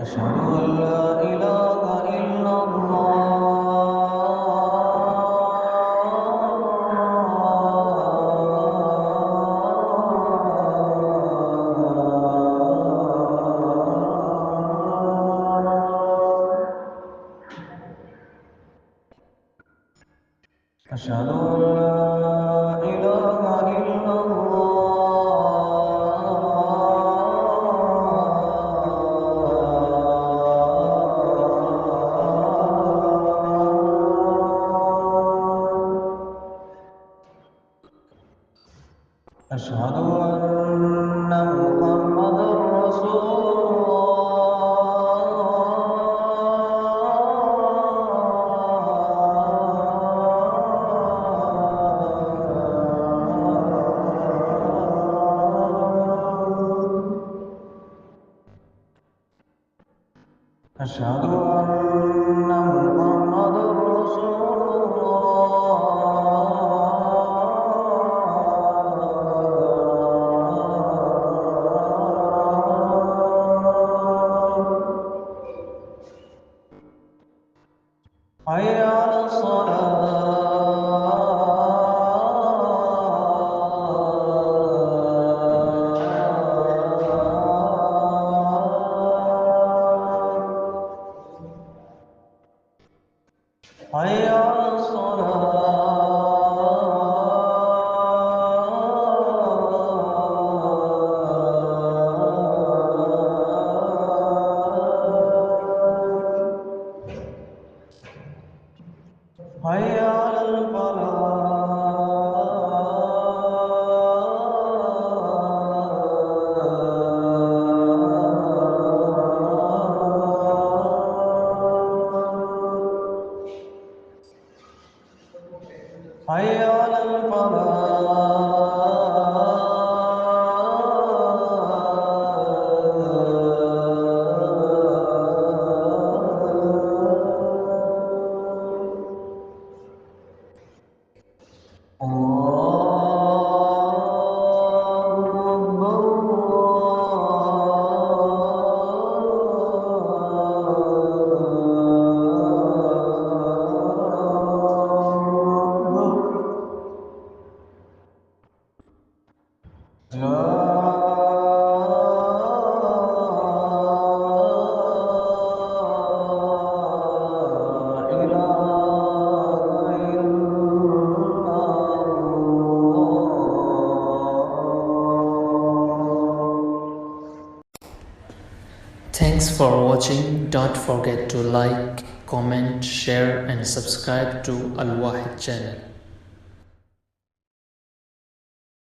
أشهد أن لا إله إلا الله. أشهد أن لا إله إلا الله. أشهد أن محمدا رسول الله. أشهد أن محمدا رسول الله. حي على الصلاة. حي على الصلاة. حي على الفلاح. حي على الفلاح. Thanks for watching. Don't forget to like, comment, share and subscribe to Al Wahid channel.